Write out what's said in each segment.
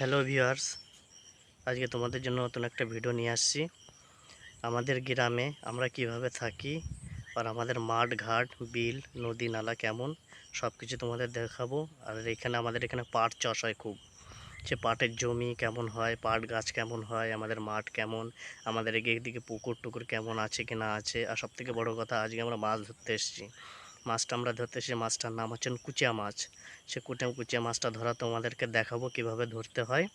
Hello viewers, আজকে তোমাদের জন্য নতুন একটা ভিডিও নিয়ে আসছি। আমাদের গ্রামে আমরা কিভাবে থাকি আর আমাদের মাঠ ঘাট বিল নদী নালা কেমন সব কিছু তোমাদের দেখাবো। আর আমাদের এখানে পাট চাষ হয় খুব। সে পাটের জমি কেমন হয়, পাট গাছ কেমন হয়, আমাদের মাঠ কেমন, আমাদের এদিকে পুকুর টুকুর কেমন আছে কি না আছে। আর সবথেকে বড় কথা, আজকে আমরা মাছ ধরতে এসেছি। মাছটা আমরা ধরতে এসেছি, মাছটার নাম হচ্ছে কুচিয়া মাছ। সে কুচিয়া মাছটা ধরা তোমাদেরকে দেখাবো কিভাবে ধরতে হয়।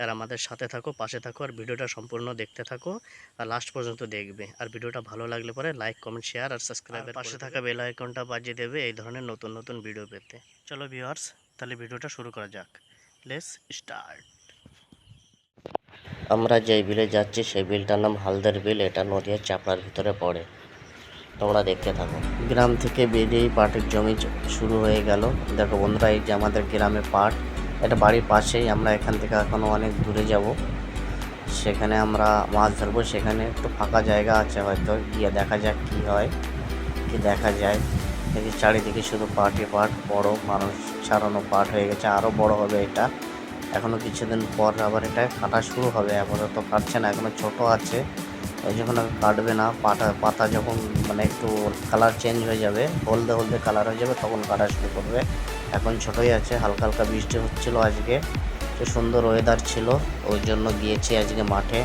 আর আমাদের সাথে থাকো, পাশে থাকো, আর ভিডিওটা সম্পূর্ণ দেখতে থাকো আর লাস্ট পর্যন্ত দেখবে। আর ভিডিওটা ভালো লাগলে পরে লাইক কমেন্ট শেয়ার আর সাবস্ক্রাইবের পাশে থাকা বেল আইকনটা বাজিয়ে দেবে এই ধরনের নতুন নতুন ভিডিও পেতে। চলো ভিউয়ার্স, তাহলে ভিডিওটা শুরু করা যাক। Let's start. আমরা যেই বিলে যাচ্ছি সেই বিলটার নাম হালদের বিল। এটা নদীর চাপড়ার ভিতরে পড়ে, তোমরা দেখতে থাকো। গ্রাম থেকে বেরিয়েই পাটের জমি শুরু হয়ে গেল। দেখো বন্ধুরা, এই যে আমাদের গ্রামে পাট, এটা বাড়ির পাশেই। আমরা এখান থেকে এখনও অনেক দূরে যাব, সেখানে আমরা মাছ ধরবো। সেখানে একটু ফাঁকা জায়গা আছে, হয়তো গিয়ে দেখা যাক কি হয়, কি দেখা যায়। এই যে চারিদিকে শুধু পাটই পাট, বড় মানুষ ছাড়ানো পাট হয়ে গেছে, আরও বড় হবে এটা। এখনও কিছুদিন পর আবার এটা কাটা শুরু হবে। আপাতত কাটছে না, এখনও ছোট আছে, ওই যখন কাটবে না। পাতা যখন মানে একটু কালার চেঞ্জ হয়ে যাবে, হলদে হলদে কালার হয়ে যাবে, তখন কাটা শুরু করবে। এখন ছোটোই আছে, হালকা হালকা বৃষ্টি হচ্ছিলো আজকে, তো সুন্দর ওয়েদার ছিল, ওই জন্য গিয়েছি আজকে মাঠে।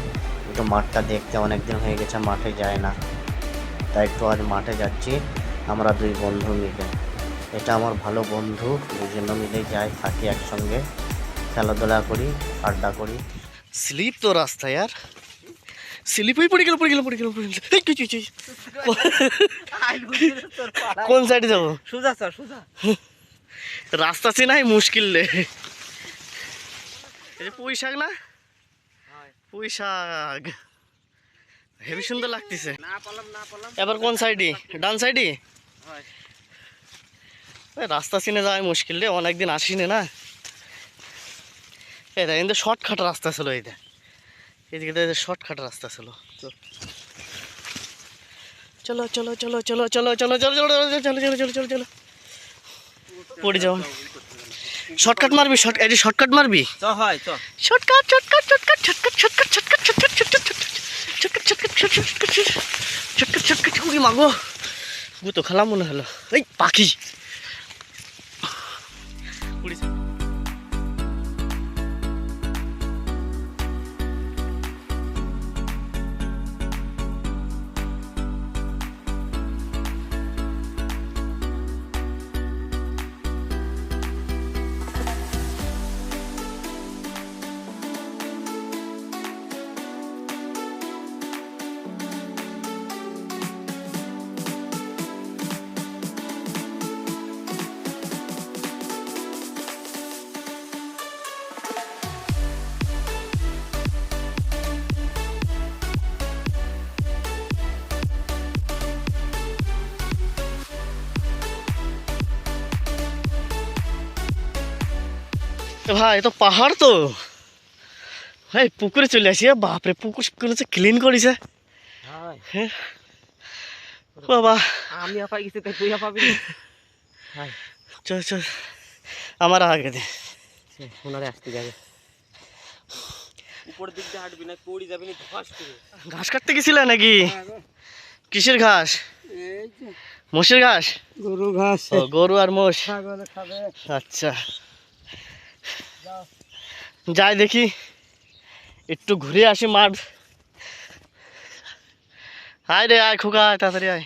একটু মাঠটা দেখতে, অনেক দিন হয়ে গেছে মাঠে যায় না, তাই একটু আজ মাঠে যাচ্ছি আমরা দুই বন্ধু মিলে। এটা আমার ভালো বন্ধু, দুজনে মিলে যাই, থাকি একসঙ্গে, খেলাধুলা করি, আড্ডা করি। স্লিপ তো রাস্তায় আর স্লিপই পড়ে গেল। কোন সাইডে যাবো? সোজা স্যার, সোজা। রাস্তা চেনাই মুশকিল রে। এই যে পুঁই শাক না, পুঁই শাক হেবি সুন্দর লাগতেছে। এবার কোন সাইডে? ডান সাইডে। রাস্তা চিনে যাওয়াই মুশকিল রে, অনেকদিন আসিনি না। এটা কিন্তু শর্টকাট রাস্তা ছিল, এইটা এদিকে শর্টকাট রাস্তা ছিল। চলো চলো চলো চলো চলো চলো চলো চলো চলো চলো চলো চলো চলো পড়ে যাও। শর্টকাট মারবি, শর্টকাট মারবি। Shortcut shortcut shortcut shortcut shortcut shortcut shortcut shortcut shortcut shortcut shortcut shortcut উড়ি মাগো, গুতো খেলাম মনে হলো। এই পাখি ভাই, এ তো পাহাড় তো ভাই, পুকুরে চলে আসি। বাপরে, পুকুর ক্লিন করিছে। হ্যাঁ বাবা, আমি আপা গেছি তাই তুই পাবি। চল চল, আমার আগে দে, ওনারে আসতে যাবে। উপর দিক দিয়ে হাঁটবি না, পড়ে যাবি না ধস করে। ঘাস কাটতে গেছিলে নাকি? কিসের ঘাস? মোষের ঘাস? গরু ঘাস। ও, গরু আর মোষ। আচ্ছা, যাই দেখি, একটু ঘুরে আসি মাঠ। আয় রে আয় খোকা, তাড়াতাড়ি আয়।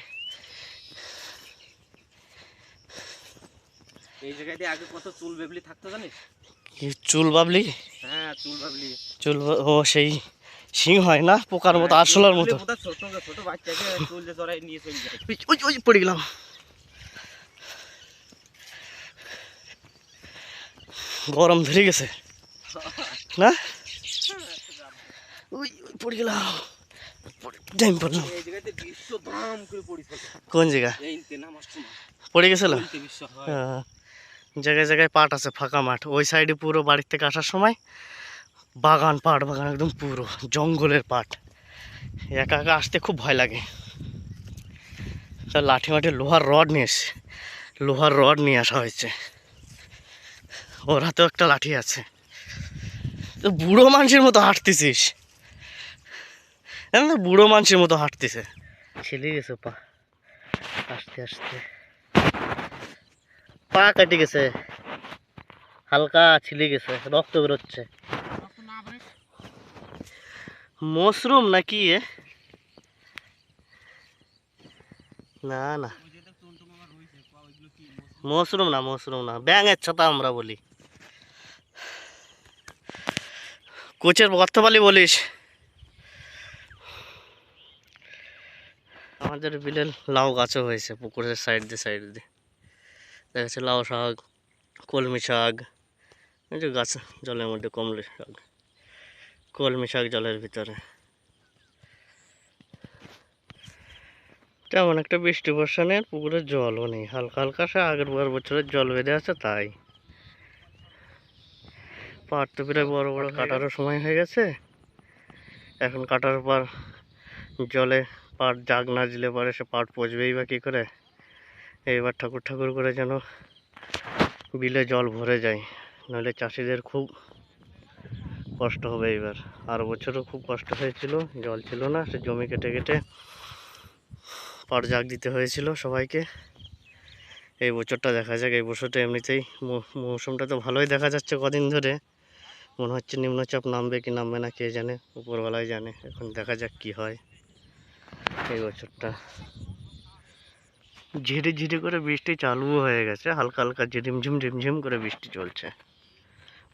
এই জায়গাতে আগে কত চুল বেবলি থাকতো জানিস? কি চুল বাবলি? হ্যাঁ, চুল বাবলি। ও সেই সিং হয় না, পোকার মতো, আরশোলার মতো। ছোট ছোট বাচ্চাকে চুল যে জড়াই নিয়ে চলে যায়। ওই ওই পড়ে গেলাম, গরম ধরে গেছে না। ওই পড়ে গেলাম, কোন জায়গা পড়ে গেছিল? জায়গায় জায়গায় পাট আছে, ফাঁকা মাঠ। ওই সাইডে পুরো বাড়ির থেকে আসার সময় বাগান, পাট বাগান, একদম পুরো জঙ্গলের পাট। একা একা আসতে খুব ভয় লাগে। তার লাঠি মাঠে লোহার রড নিয়ে আসা হয়েছে। ওর হাতেও একটা লাঠি আছে। তো বুড়ো মানুষের মতো হাঁটতেছিস, না বুড়ো মানুষের মতো হাঁটতেছে। ছিলে গেছে পা, আস্তে আস্তে পা কেটে গেছে, হালকা ছিলে গেছে, রক্ত বেরোচ্ছে। মশরুম নাকি এ? না না মশরুম না, মশরুম না, ব্যাঙের ছাতা আমরা বলি, কোচের বর্তমালি বলিস। আমাদের বিলের লাউ গাছও হয়েছে পুকুরের সাইড দিয়ে দেখা যাচ্ছে লাউ শাক, কলমি শাক, এই যে গাছ জলের মধ্যে কমলি শাক, কলমি শাক জলের ভিতরে। তেমন একটা বৃষ্টি বর্ষা নেই, পুকুরের জলও নেই, হালকা হালকা সে আগের বছরের জল বেঁধে আছে তাই। পাট তো প্রায় বড় বড় কাটারও সময় হয়ে গেছে, এখন কাটার পর জলে পাট জাগ না দিলে পরে সে পাট পচবেই বা কী করে। এইবার ঠাকুর ঠাকুর করে যেন বিলে জল ভরে যায়, নইলে চাষিদের খুব কষ্ট হবে এইবার। আর বছরও খুব কষ্ট হয়েছিল, জল ছিল না, সে জমি কেটে কেটে পাট জাগ দিতে হয়েছিল সবাইকে। এই বছরটা দেখা যাক, এই বছরটা এমনিতেই মৌসুমটা তো ভালোই দেখা যাচ্ছে কদিন ধরে, মনে হচ্ছে নিম্নচাপ নামবে কি নামবে না কে জানে, উপরবেলায় জানে। এখন দেখা যাক কি হয়। এই বছরটা ঝিরি ঝিরি করে বৃষ্টি চালুও হয়ে গেছে, হালকা হালকা ঝিমঝিম ঝিমঝিম করে বৃষ্টি চলছে,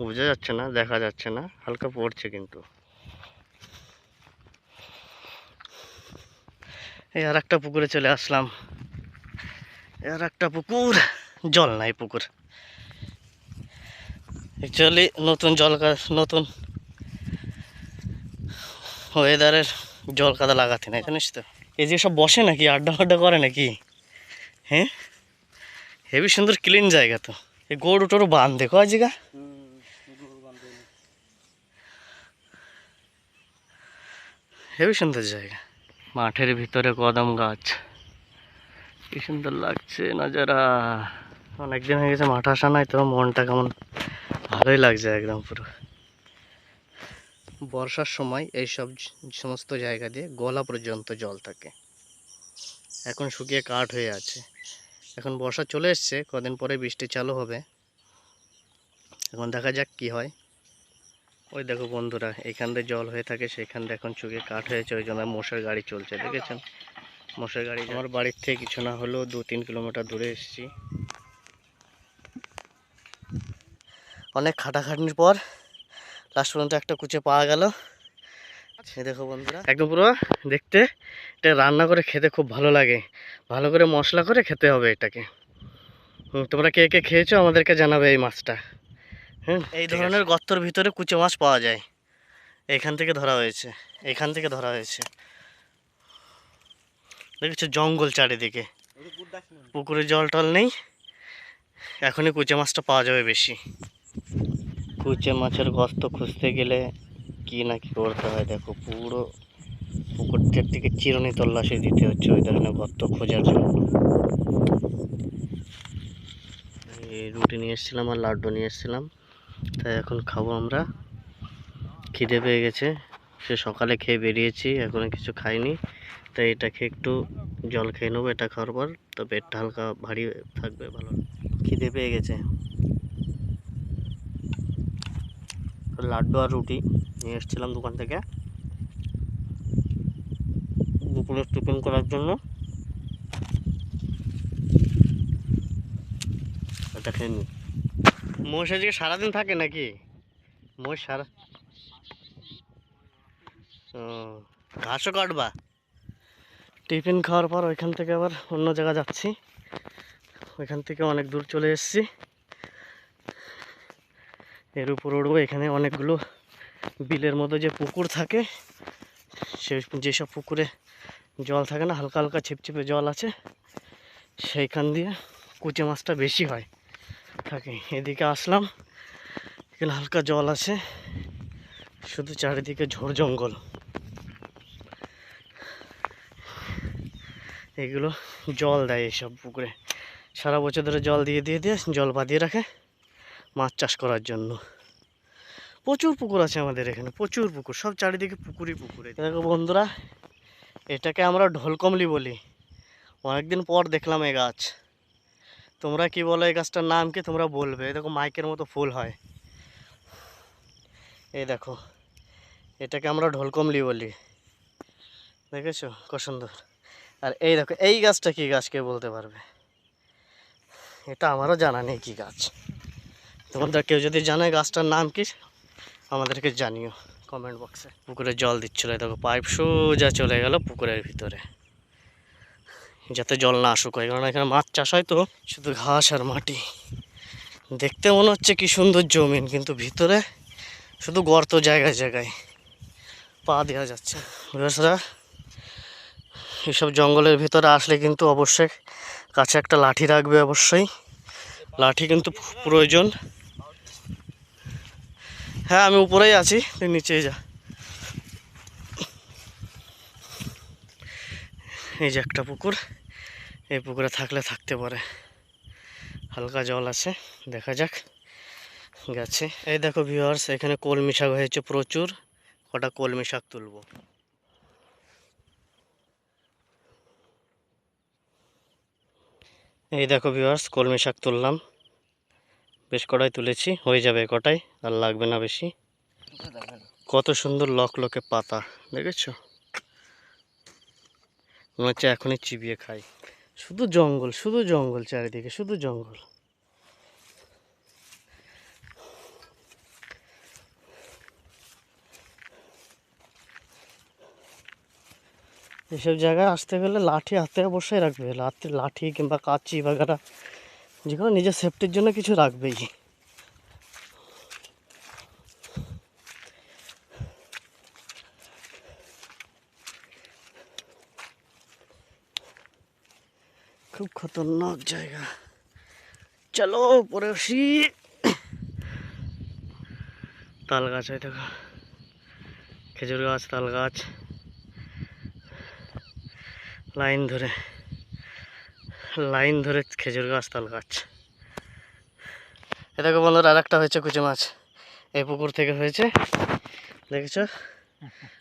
বোঝা যাচ্ছে না, দেখা যাচ্ছে না, হালকা পড়ছে কিন্তু। এই আর একটা পুকুরে চলে আসলাম, আর একটা পুকুর, জল নাই পুকুর। অ্যাকচুয়ালি নতুন নতুন ওয়েদারের জল কাদা লাগাতে না, জানিস তো। এই যে সব বসে নাকি, আড্ডা ফাড্ডা করে নাকি, হ্যাঁ হেবি সুন্দর ক্লিন জায়গা তো। এই গরু টরু বাঁধ দেখো আজিগা, হেবি সুন্দর জায়গা। মাঠের ভিতরে কদম গাছ, কি সুন্দর লাগছে নজারা। অনেকদিন হয়ে গেছে মাঠ আসা নাই, তো মনটা কেমন ভালোই লাগছে একদম পুরো। বর্ষার সময় এই সমস্ত জায়গা দিয়ে গলা পর্যন্ত জল থাকে, এখন শুকিয়ে কাঠ হয়ে আছে। এখন বর্ষা চলে এসছে, কদিন পরে বৃষ্টি চালু হবে, এখন দেখা যাক কি হয়। ওই দেখো বন্ধুরা, এখান দিয়ে জল হয়ে থাকে, সেখান দিয়ে এখন শুকিয়ে কাঠ হয়েছে, ওই জন্য মোষের গাড়ি চলছে, দেখেছেন মোষের গাড়ি। আমার বাড়ির থেকে কিছু না হলেও 2-3 কিলোমিটার দূরে এসেছি। অনেক খাটাখাটনির পর লাস্ট পর্যন্ত একটা কুচে পাওয়া গেল। দেখো বন্ধুরা, একদম পুরো দেখতে, এটা রান্না করে খেতে খুব ভালো লাগে, ভালো করে মশলা করে খেতে হবে এটাকে। তোমরা কে কে খেয়েছো আমাদেরকে জানাবে এই মাছটা। হ্যাঁ, এই ধরনের গর্তর ভিতরে কুচে মাছ পাওয়া যায়, এখান থেকে ধরা হয়েছে, এখান থেকে ধরা হয়েছে। দেখেছো জঙ্গল চারিদিকে, পুকুরে জল টল নেই, এখনই কুচে মাছটা পাওয়া যাবে বেশি। কুচে মাছের গর্ত খুঁজতে গেলে কি না কি করতে হয় দেখো, পুরো পুকুরটার দিকে চিরুনি তল্লাশি দিতে হচ্ছে ওই ধরনের গর্ত খোঁজার জন্য। এই রুটি নিয়ে এসেছিলাম আর লাড্ডু নিয়ে এসেছিলাম, তাই এখন খাবো আমরা। খিদে পেয়ে গেছে, সে সকালে খেয়ে বেরিয়েছি, এখনো কিছু খাইনি, তাই এটা খেয়ে একটু জল খেয়ে নেবো। এটা খাওয়ার পর তো পেটটা হালকা ভারী থাকবে, ভালো। খিদে পেয়ে গেছে, লাড্ডু আর রুটি নিয়ে এসেছিলাম দোকান থেকে দুপুরে টিফিন করার জন্য, এটা খেয়ে নি। মোষ আজকে সারাদিন থাকে নাকি? মোষ সারা ঘাসও কাটবা? টিফিন খাওয়ার পর ওইখান থেকে আবার অন্য জায়গা যাচ্ছি, ওইখান থেকে অনেক দূর চলে এসেছি, এর উপর উঠবো। এখানে অনেকগুলো বিলের মতো যে পুকুর থাকে, যেসব পুকুরে জল থাকে না, হালকা হালকা ছিপছিপে জল আছে, সেইখান দিয়ে কুচে মাছটা বেশি হয় থাকে। এদিকে আসলাম, এখানে হালকা জল আছে, শুধু চারিদিকে ঝোড় জঙ্গল। এগুলো জল দেয় এইসব পুকুরে, সারা বছর ধরে জল দিয়ে জল বাঁধিয়ে রাখে মাছ চাষ করার জন্য। প্রচুর পুকুর আছে আমাদের এখানে, প্রচুর পুকুর, সব চারিদিকে পুকুরই পুকুরে। দেখো বন্ধুরা, এটাকে আমরা ঢোলকমলি বলি। অনেকদিন পর দেখলাম এই গাছ। তোমরা কি বলো এই গাছটার নাম কি তোমরা বলবে। দেখো মাইকের মতো ফুল হয়, এই দেখো, এটাকে আমরা ঢোলকমলি বলি। দেখেছো কত সুন্দর। আর এই দেখো এই গাছটা কি গাছ কে বলতে পারবে? এটা আমারও জানা নেই কি গাছ। তোমাদের কেউ যদি জানে গাছটার নাম কি আমাদেরকে জানিও কমেন্ট বক্সে। পুকুরে জল দিচ্ছিল, দেখো পাইপ সোজা চলে গেল পুকুরের ভিতরে, যাতে জল না আসুক হয়, কারণ এখানে মাছ চাষ হয় তো। শুধু ঘাস আর মাটি, দেখতে মনে হচ্ছে কি সুন্দর জমিন, কিন্তু ভিতরে শুধু গর্ত, জায়গায় জায়গায় পা দেওয়া যাচ্ছে। বেশরা এসব জঙ্গলের ভিতরে আসলে কিন্তু অবশ্যই কাছে একটা লাঠি রাখবে, অবশ্যই লাঠি কিন্তু প্রয়োজন। হ্যাঁ আমি উপরেই আছি, তুই নিচেই যা। এই যে একটা পুকুর, এই পুকুরে থাকলে থাকতে পারে, হালকা জল আছে, দেখা যাক গেছে। এই দেখো ভিউয়ার্স, এখানে কলমি শাক হয়েছে প্রচুর, কটা কলমি শাক তুলবো। এই দেখো ভিউয়ার্স, কলমি শাক তুললাম, বেশ কটাই তুলেছি, হয়ে যাবে কটাই, আর লাগবে না বেশি। কত সুন্দর লকলকে পাতা, দেখেছো? মনে হচ্ছে এখনই চিবিয়ে খাই। শুধু জঙ্গল, শুধু জঙ্গল, চারিদিকে শুধু জঙ্গল। এসব জায়গায় আসতে গেলে লাঠি হাতে অবশ্যই রাখবে, লাঠি কিংবা কাঁচি বাগারা, যে কোনো নিজের সেফটির জন্য কিছু রাখবেই। খুব খতরনাক জায়গা, চলো পরে আসি। তাল গাছ, হয় দেখো খেজুর গাছ, তাল গাছ, লাইন ধরে খেজুর গাছ, তাল গাছ। এ দেখো বন্ধুরা, আর একটা হয়েছে কুচি মাছ, এই পুকুর থেকে হয়েছে, দেখেছো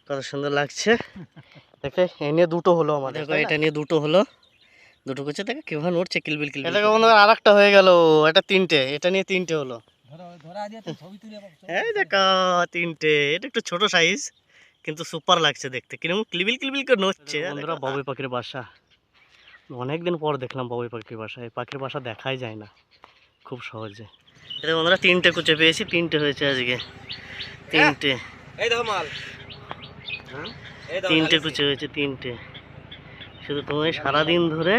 কত সুন্দর লাগছে দেখে। এই নিয়ে দুটো হলো আমাদের, দেখো এটা নিয়ে দুটো হলো, দুটো কুচি দেখো কিভাবে নড়ছে কিলবিল কিলবিল। দেখো বন্ধুরা, আর একটা হয়ে গেল, এটা তিনটে, এটা নিয়ে তিনটে হলো। এই দেখো তিনটে, এটা একটু ছোট সাইজ কিন্তু সুপার লাগছে দেখতে, কিরকম কিলবিল কিলবিল করে নড়ছে। বন্ধুরা, বাবুই পাখির বাসা, অনেকদিন পর দেখলাম বাবুই পাখির বাসা। এই পাখির বাসা দেখাই যায় না খুব সহজে। এটা বন্ধুরা তিনটে কুচে পেয়েছি, তিনটে হয়েছে আজকে, তিনটে। এই দেখো মাল, তিনটে কুচে হয়েছে, তিনটে। শুধু তোমায় সারাদিন ধরে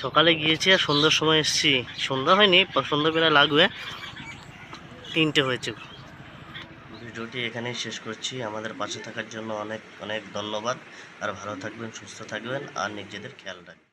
সকালে গিয়েছি আর সন্ধ্যার সময় এসেছি, সন্ধ্যা হয়নি, সন্ধ্যাবেলা লাগবে, তিনটে হয়েছে। ভিডিওটি এখানেই শেষ করছি। আমাদের পাশে থাকার জন্য অনেক অনেক ধন্যবাদ। আর ভালো থাকবেন, সুস্থ থাকবেন, আর নিজেদের খেয়াল রাখবেন।